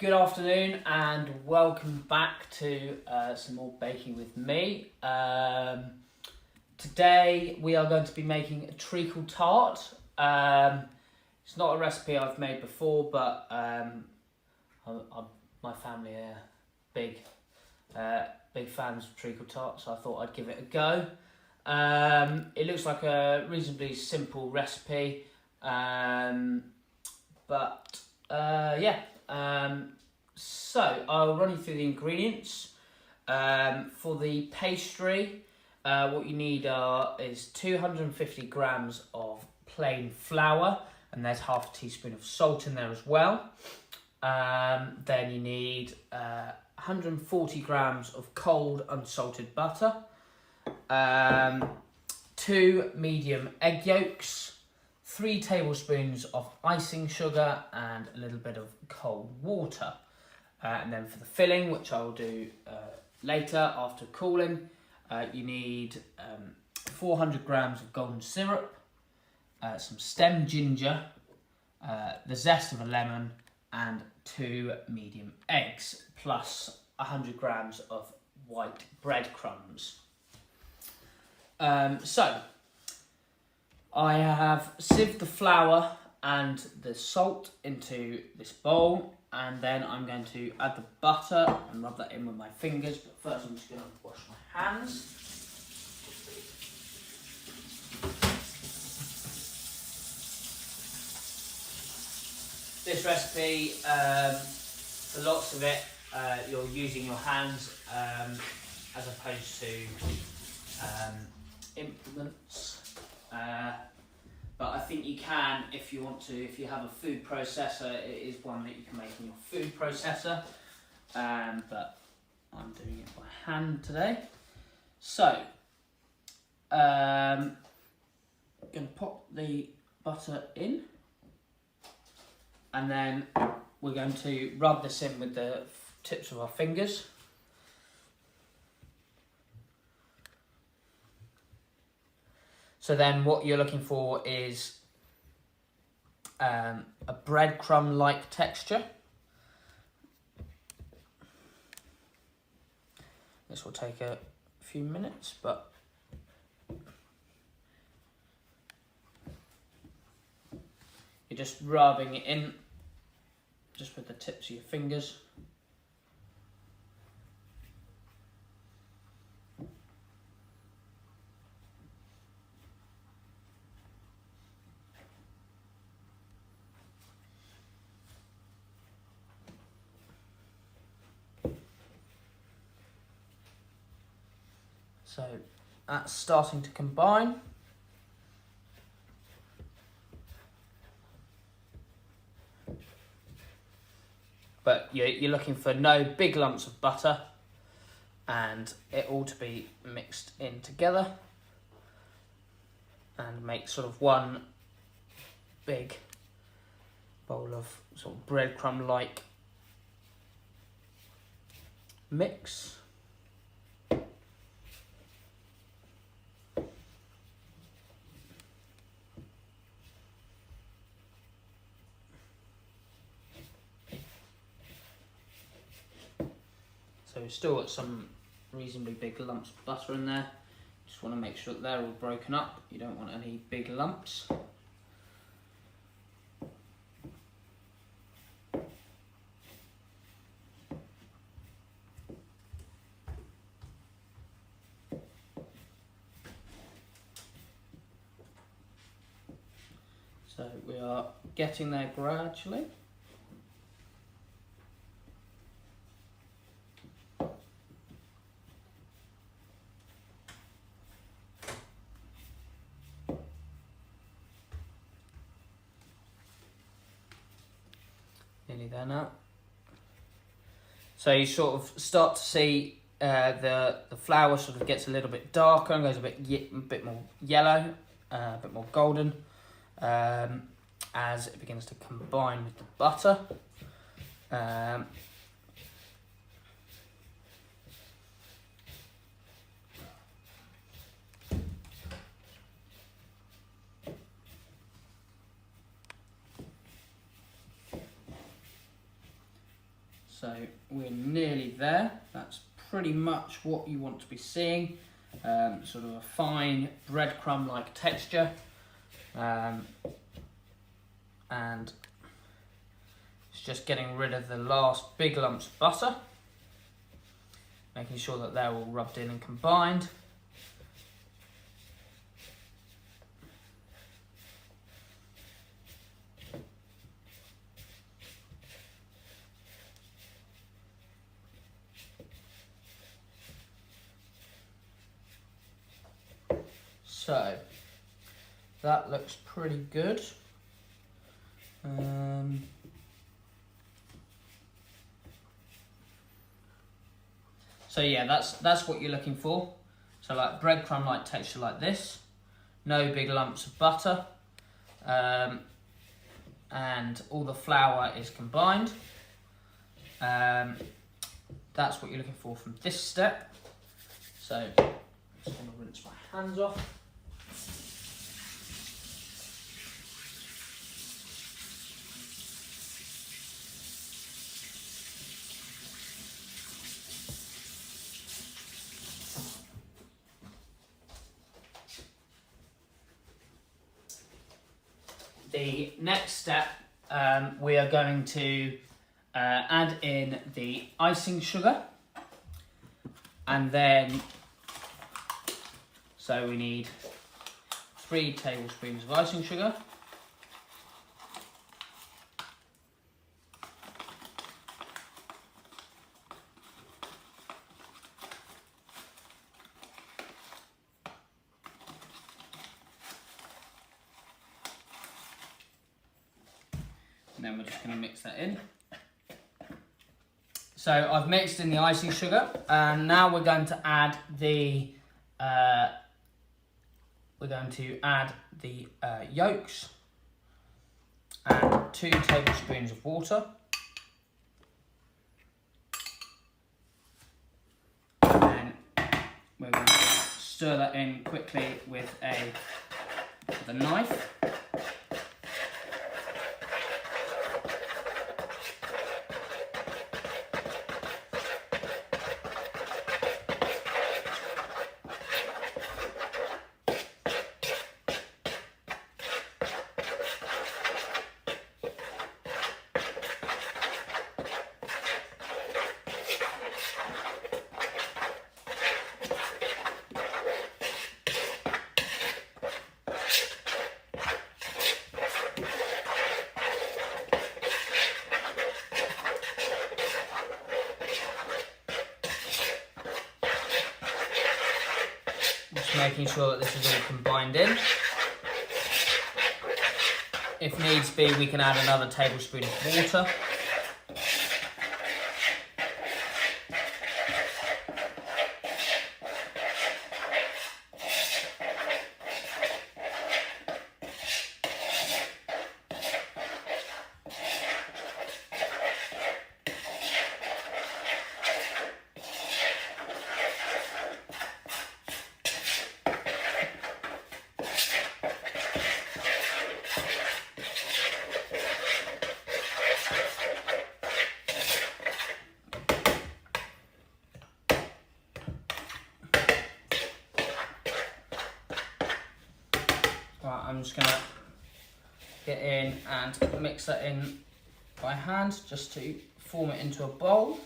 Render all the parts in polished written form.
Good afternoon and welcome back to some more baking with me. Today we are going to be making a treacle tart. It's not a recipe I've made before, but my family are big fans of treacle tart, so I thought I'd give it a go. It looks like a reasonably simple recipe, so I'll run you through the ingredients. For the pastry, what you need is 250 grams of plain flour, and there's half a teaspoon of salt in there as well. Then you need 140 grams of cold unsalted butter, 2 medium egg yolks, 3 tablespoons of icing sugar, and a little bit of cold water. And then for the filling, which I will do later after cooling, you need 400 grams of golden syrup, some stem ginger, the zest of a lemon, and 2 medium eggs, plus 100 grams of white breadcrumbs. So I have sieved the flour and the salt into this bowl, and then I'm going to add the butter and rub that in with my fingers. But first I'm just going to wash my hands. This recipe, for lots of it, you're using your hands as opposed to implements. But I think you can, if you want to, if you have a food processor, it is one that you can make in your food processor. But I'm doing it by hand today. So, I'm going to pop the butter in, and then we're going to rub this in with the tips of our fingers. So then what you're looking for is a breadcrumb-like texture. This will take a few minutes, but you're just rubbing it in just with the tips of your fingers. So that's starting to combine. But you're looking for no big lumps of butter, and it all to be mixed in together and make sort of one big bowl of sort of breadcrumb-like mix. So we've still got some reasonably big lumps of butter in there. Just want to make sure that they're all broken up. You don't want any big lumps. So we are getting there gradually. Nearly there now. So you sort of start to see the flour sort of gets a little bit darker and goes a bit more yellow, a bit more golden, as it begins to combine with the butter. So we're nearly there. That's pretty much what you want to be seeing. Sort of a fine breadcrumb-like texture. And it's just getting rid of the last big lumps of butter. Making sure that they're all rubbed in and combined. So that looks pretty good. So yeah, that's what you're looking for. So like breadcrumb-like texture like this, no big lumps of butter, and all the flour is combined. That's what you're looking for from this step. So I'm just going to rinse my hands off. The next step, we are going to add in the icing sugar, and then so we need 3 tablespoons of icing sugar. And then we're just going to mix that in. So I've mixed in the icing sugar, and now we're going to add the yolks and 2 tablespoons of water. And then we're going to stir that in quickly with a knife. Just making sure that this is all combined in. If needs be, we can add another tablespoon of water. Right, I'm just going to get in and mix that in by hand just to form it into a ball.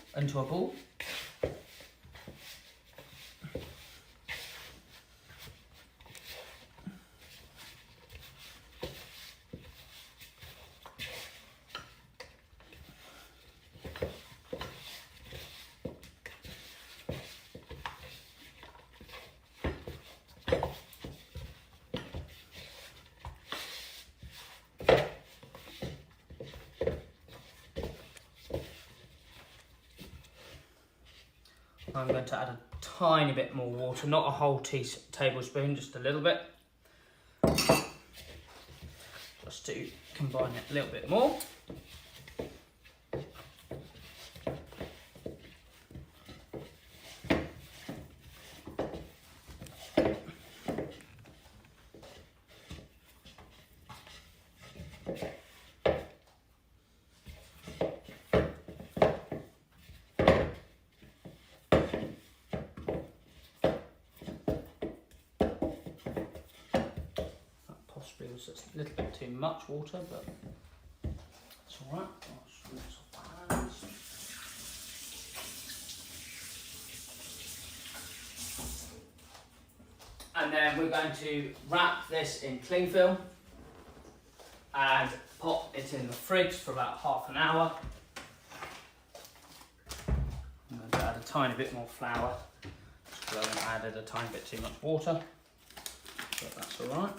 I'm going to add a tiny bit more water, not a whole tablespoon, just a little bit. Just to combine it a little bit more. feels it's a little bit too much water, but it's all right. I'll just rinse off my hands. And then we're going to wrap this in cling film and pop it in the fridge for about half an hour. I'm going to add a tiny bit more flour because I added a tiny bit too much water, but that's all right.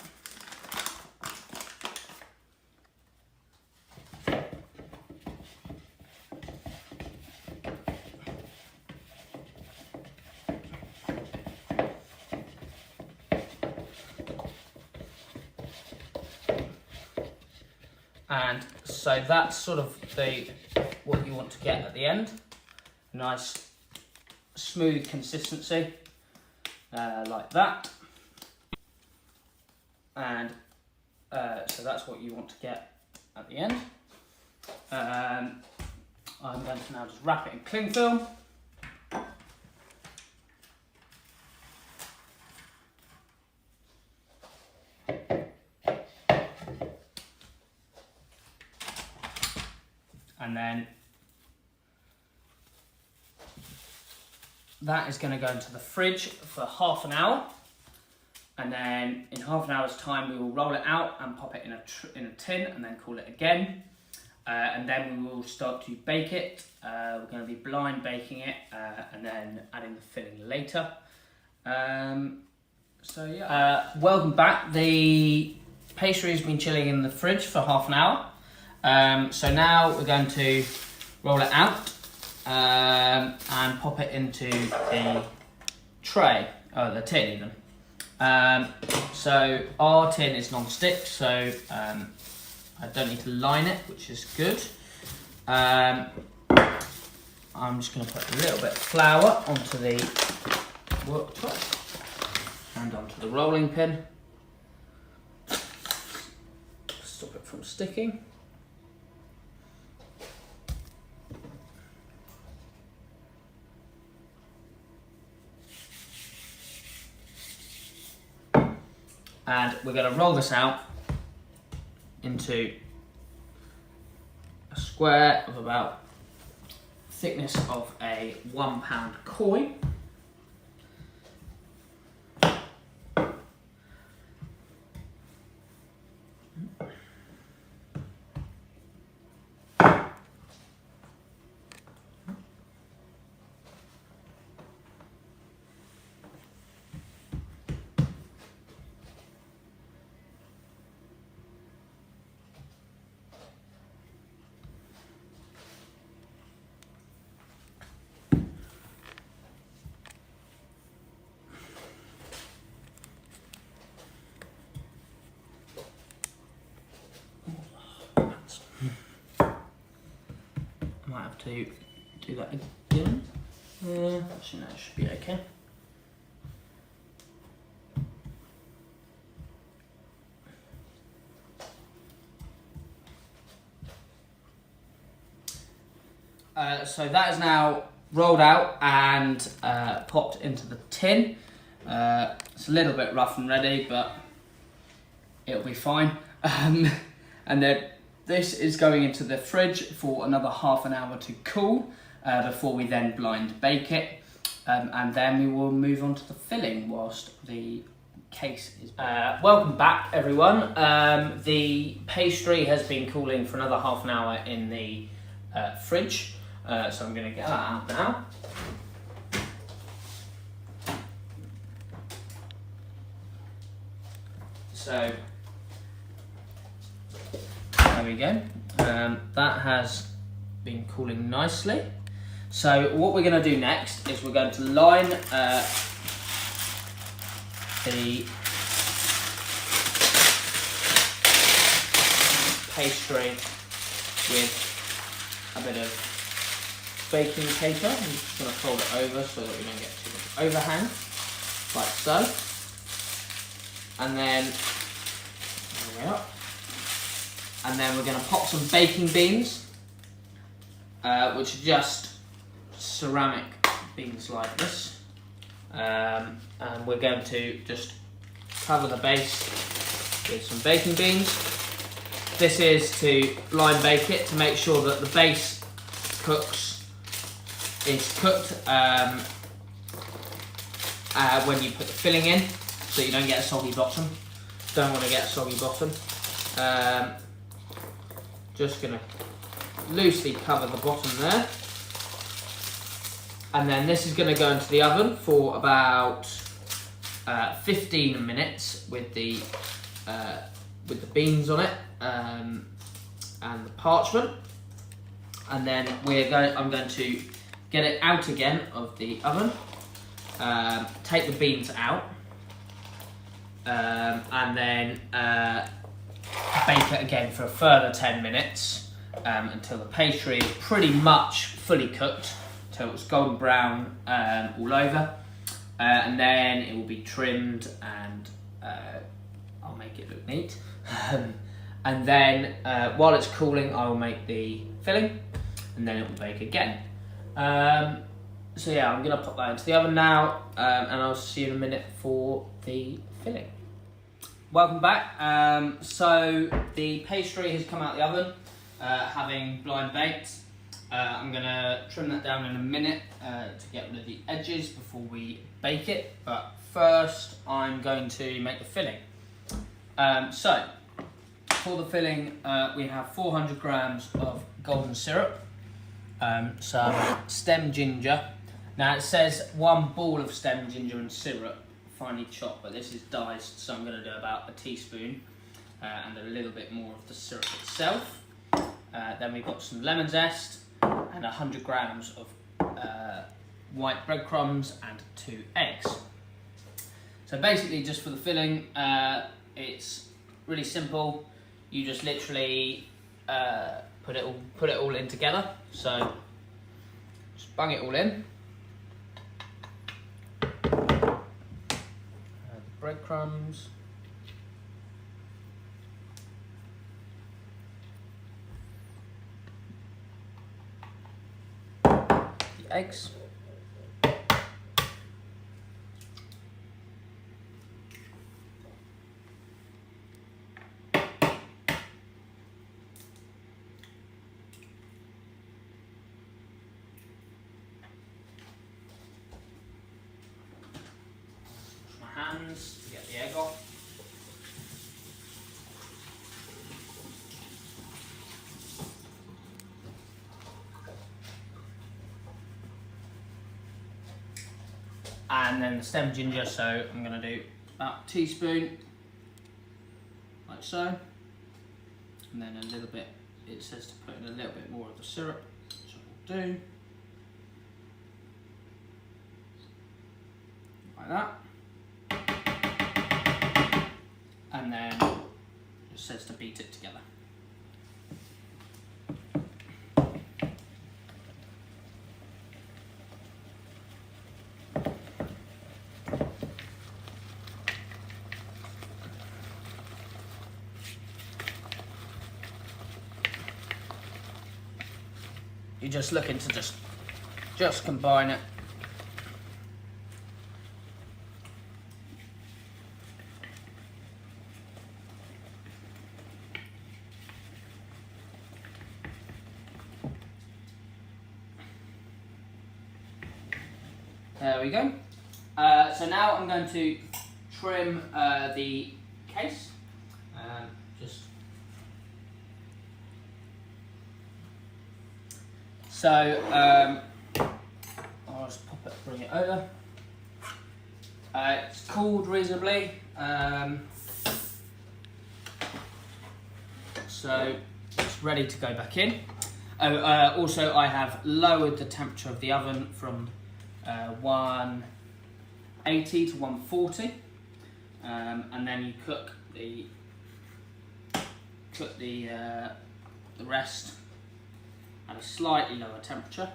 And so that's sort of what you want to get at the end. Nice smooth consistency, like that. And so that's what you want to get at the end. I'm going to now just wrap it in cling film. And then that is going to go into the fridge for half an hour. And then in half an hour's time, we will roll it out and pop it in a tin and then cool it again. And then we will start to bake it. We're going to be blind baking it and then adding the filling later. So yeah. Welcome back. The pastry has been chilling in the fridge for half an hour. So now we're going to roll it out and pop it into the tray, the tin even. So our tin is non-stick, so I don't need to line it, which is good. I'm just going to put a little bit of flour onto the worktop and onto the rolling pin. Stop it from sticking. And we're going to roll this out into a square of about thickness of a £1 coin. Might have to do that again. Actually, no, it should be okay. So that is now rolled out and popped into the tin. It's a little bit rough and ready, but it'll be fine. And then this is going into the fridge for another half an hour to cool before we then blind bake it. And then we will move on to the filling whilst the case is... welcome back, everyone. The pastry has been cooling for another half an hour in the fridge. So I'm going to get that out now. So there we go. That has been cooling nicely. So what we're going to do next is we're going to line the pastry with a bit of baking paper. I'm just going to fold it over so that we don't get too much overhang, like so. And then, there we are. And then we're going to pop some baking beans, which are just ceramic beans like this. And we're going to just cover the base with some baking beans. This is to blind bake it to make sure that the base is cooked when you put the filling in, so you don't get a soggy bottom. Don't want to get a soggy bottom. Just going to loosely cover the bottom there. And then this is going to go into the oven for about 15 minutes with the beans on it and the parchment. And then I'm going to get it out again of the oven, take the beans out, and then bake it again for a further 10 minutes until the pastry is pretty much fully cooked, till it's golden brown all over, and then it will be trimmed and I'll make it look neat. And then while it's cooling, I will make the filling, and then it will bake again. So yeah, I'm gonna pop that into the oven now, and I'll see you in a minute for the filling. Welcome back. So the pastry has come out of the oven, having blind baked. I'm gonna trim that down in a minute to get rid of the edges before we bake it. But first, I'm going to make the filling. So for the filling, we have 400 grams of golden syrup, some stem ginger. Now it says 1 ball of stem ginger and syrup, finely chopped, but this is diced, so I'm going to do about a teaspoon and a little bit more of the syrup itself. Then we've got some lemon zest and 100 grams of white breadcrumbs and 2 eggs. So basically, just for the filling, it's really simple. You just literally put it all in together. So just bung it all in. Breadcrumbs. The eggs. Hands to get the egg off. And then the stem ginger, so I'm going to do about a teaspoon, like so. And then a little bit, it says to put in a little bit more of the syrup, which I will do. Like that. And then it says to beat it together. You're just looking to just combine it. There we go. So now I'm going to trim the case. I'll just pop it, bring it over. It's cooled reasonably, so it's ready to go back in. Also, I have lowered the temperature of the oven from 180 to 140, and then you cook the rest at a slightly lower temperature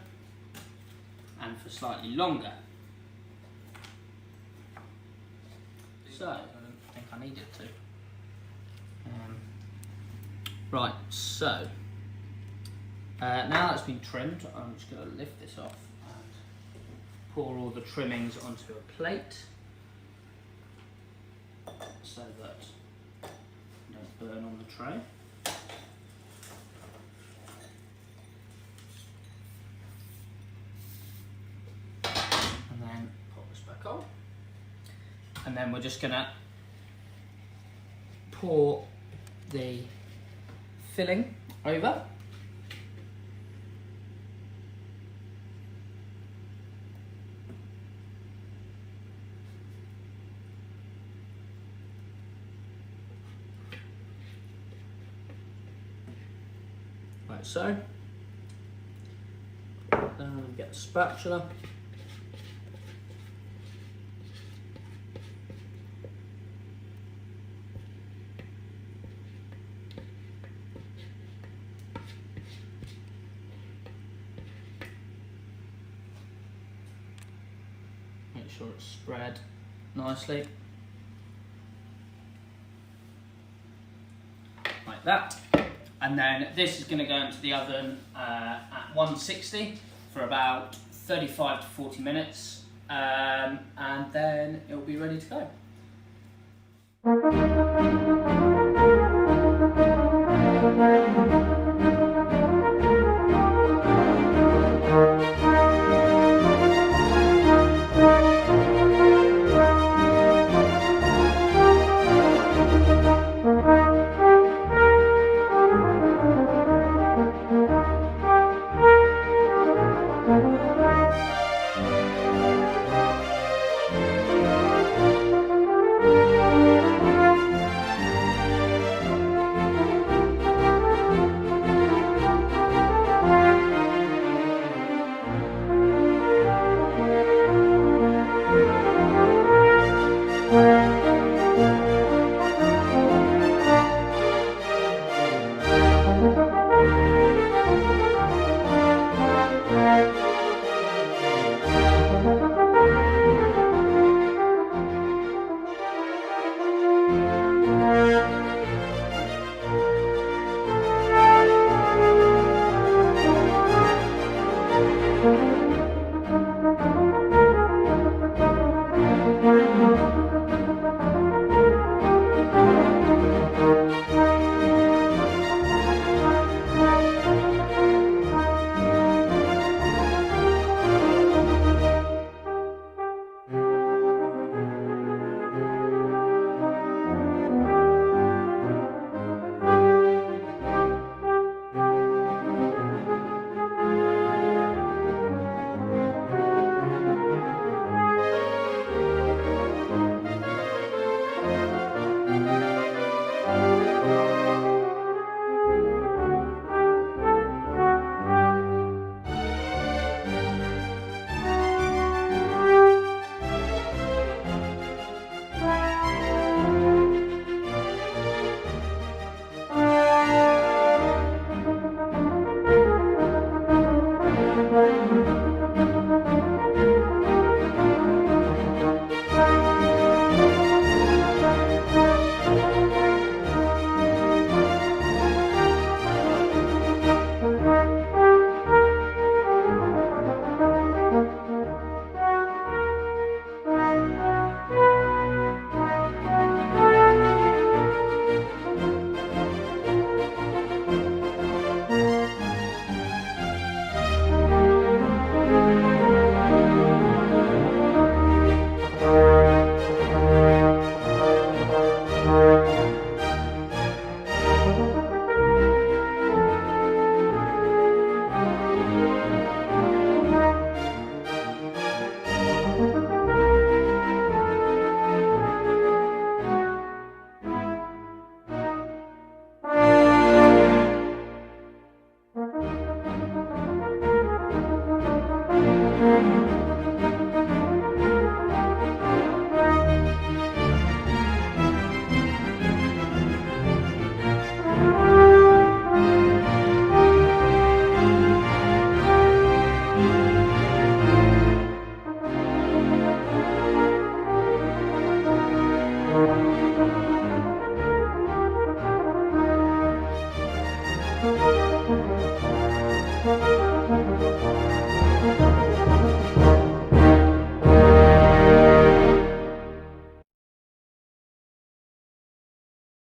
and for slightly longer. So I don't think I need it to. Right, so now that's been trimmed, I'm just going to lift this off and pour all the trimmings onto a plate so that burn on the tray. And then pop this back on. And then we're just gonna pour the filling over. Like so. Then we get the spatula. Make sure it's spread nicely. Like that. And then this is going to go into the oven at 160 for about 35 to 40 minutes. And then it'll be ready to go.